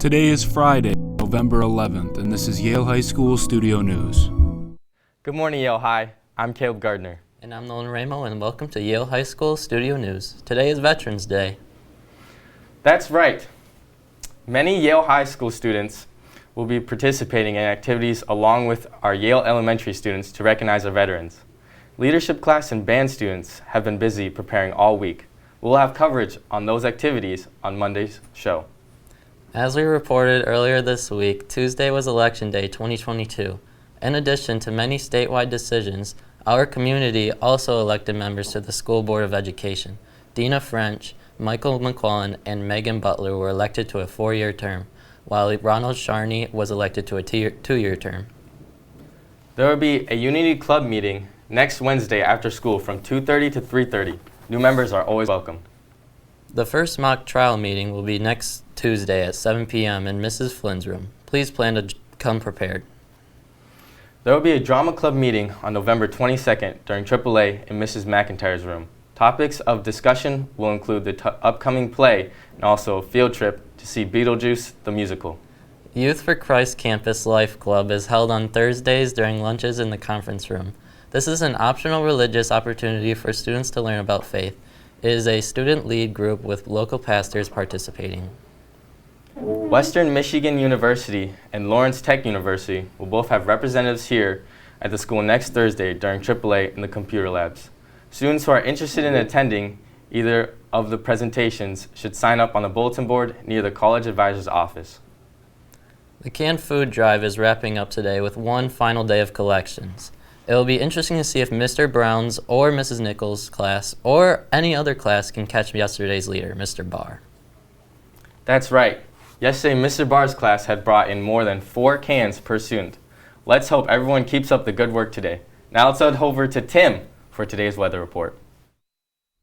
Today is Friday, November 11th, and this is Yale High School Studio News. Good morning, Yale High. I'm Caleb Gardner. And I'm Nolan Ramo, and welcome to Yale High School Studio News. Today is Veterans Day. That's right. Many Yale High School students will be participating in activities along with our Yale Elementary students to recognize our veterans. Leadership class and band students have been busy preparing all week. We'll have coverage on those activities on Monday's show. As we reported earlier this week, Tuesday was Election Day 2022. In addition to many statewide decisions, our community also elected members to the School Board of Education. Dina French, Michael McClellan, and Megan Butler were elected to a 4-year term, while Ronald Charney was elected to a 2-year term. There will be a Unity Club meeting next Wednesday after school from 2:30 to 3:30. New members are always welcome. The first mock trial meeting will be next Tuesday at 7 p.m. in Mrs. Flynn's room. Please plan to come prepared. There will be a drama club meeting on November 22nd during AAA in Mrs. McIntyre's room. Topics of discussion will include the upcoming play and also a field trip to see Beetlejuice the musical. Youth for Christ Campus Life Club is held on Thursdays during lunches in the conference room. This is an optional religious opportunity for students to learn about faith. It is a student-lead group with local pastors participating. Western Michigan University and Lawrence Tech University will both have representatives here at the school next Thursday during AAA in the computer labs. Students who are interested in attending either of the presentations should sign up on the bulletin board near the college advisor's office. The canned food drive is wrapping up today with one final day of collections. It will be interesting to see if Mr. Brown's or Mrs. Nichols' class or any other class can catch yesterday's leader, Mr. Barr. That's right. Yesterday, Mr. Barr's class had brought in more than 4 cans per student. Let's hope everyone keeps up the good work today. Now let's head over to Tim for today's weather report.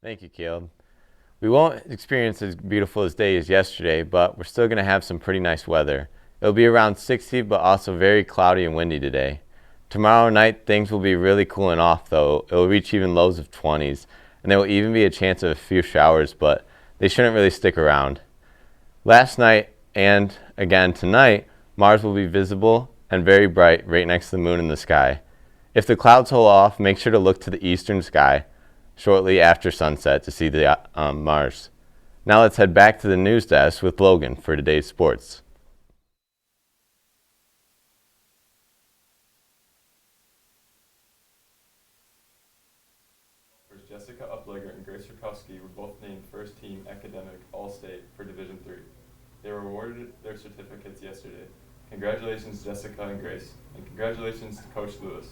Thank you, Caleb. We won't experience as beautiful a day as yesterday, but we're still going to have some pretty nice weather. It'll be around 60, but also very cloudy and windy today. Tomorrow night, things will be really cooling off, though. It will reach even lows of 20s, and there will even be a chance of a few showers, but they shouldn't really stick around. Last night, and again tonight, Mars will be visible and very bright right next to the moon in the sky. If the clouds hold off, make sure to look to the eastern sky shortly after sunset to see the Mars. Now let's head back to the news desk with Logan for today's sports. Jessica Uplegger and Grace Rakowski were both named First Team Academic All-State for Division III. They were awarded their certificates yesterday. Congratulations, Jessica and Grace, and congratulations to Coach Lewis.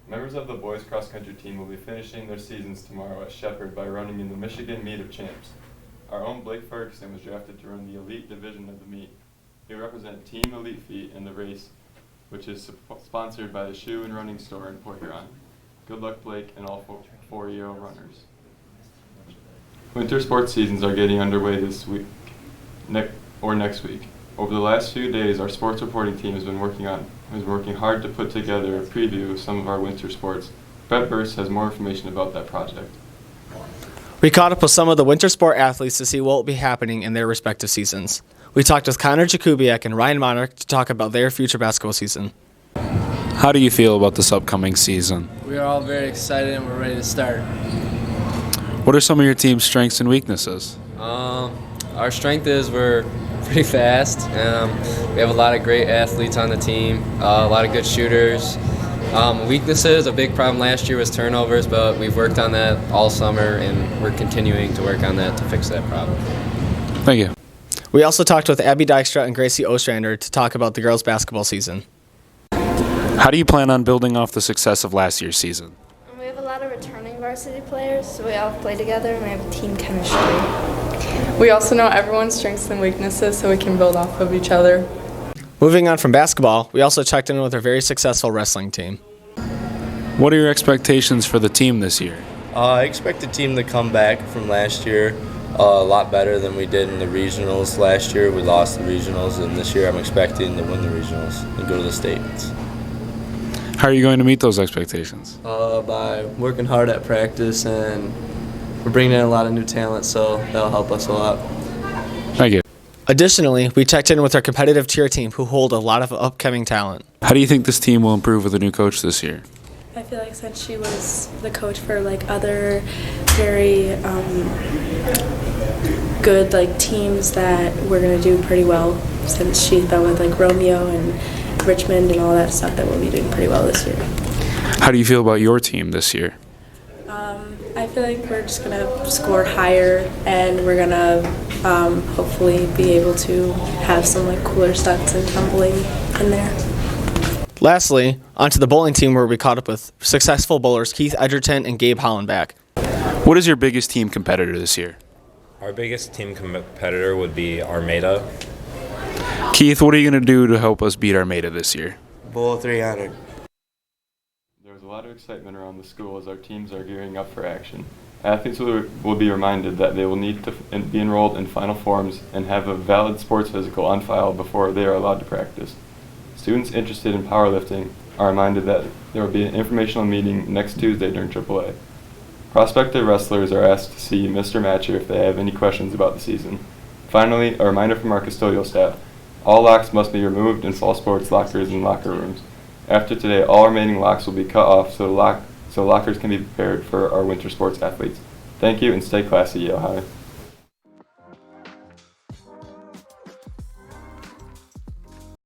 Members of the boys cross-country team will be finishing their seasons tomorrow at Shepherd by running in the Michigan Meet of Champs. Our own Blake Ferguson was drafted to run the elite division of the meet. He will represent Team Elite Feet in the race, which is sponsored by the Shoe and Running Store in Port Huron. Good luck, Blake, and all 4 Yale runners. Winter sports seasons are getting underway this week, next week. Over the last few days, our sports reporting team has been working hard to put together a preview of some of our winter sports. Brett Burst has more information about that project. We caught up with some of the winter sport athletes to see what will be happening in their respective seasons. We talked with Connor Jakubiak and Ryan Monarch to talk about their future basketball season. How do you feel about this upcoming season? We are all very excited and we're ready to start. What are some of your team's strengths and weaknesses? Our strength is we're pretty fast. We have a lot of great athletes on the team, a lot of good shooters. Weaknesses, a big problem last year was turnovers, but we've worked on that all summer and we're continuing to work on that to fix that problem. Thank you. We also talked with Abby Dykstra and Gracie Ostrander to talk about the girls' basketball season. How do you plan on building off the success of last year's season? We have a lot of returning varsity players, so we all play together and we have team chemistry. We also know everyone's strengths and weaknesses so we can build off of each other. Moving on from basketball, we also checked in with our very successful wrestling team. What are your expectations for the team this year? I expect the team to come back from last year a lot better than we did in the regionals last year. We lost the regionals, and this year I'm expecting to win the regionals and go to the states. How are you going to meet those expectations? By working hard at practice, and we're bringing in a lot of new talent, so that'll help us a lot. Thank you. Additionally, we checked in with our competitive cheer team who hold a lot of upcoming talent. How do you think this team will improve with a new coach this year? I feel like since she was the coach for like other very good like teams that we're gonna do pretty well since she's been with like Romeo and Richmond and all that stuff, that we'll be doing pretty well this year. How do you feel about your team this year? I feel like we're just gonna score higher and we're gonna hopefully be able to have some like cooler stunts and tumbling in there. Lastly, onto the bowling team where we caught up with successful bowlers Keith Edgerton and Gabe Hollenbach. What is your biggest team competitor this year? Our biggest team competitor would be Armada. Keith, what are you going to do to help us beat Armada this year? Bowl 300. There's a lot of excitement around the school as our teams are gearing up for action. Athletes will be reminded that they will need to be enrolled in Final Forms and have a valid sports physical on file before they are allowed to practice. Students interested in powerlifting are reminded that there will be an informational meeting next Tuesday during AAA. Prospective wrestlers are asked to see Mr. Matcher if they have any questions about the season. Finally, a reminder from our custodial staff: all locks must be removed in fall sports lockers and locker rooms. After today, all remaining locks will be cut off so lockers can be prepared for our winter sports athletes. Thank you and stay classy, Yale High.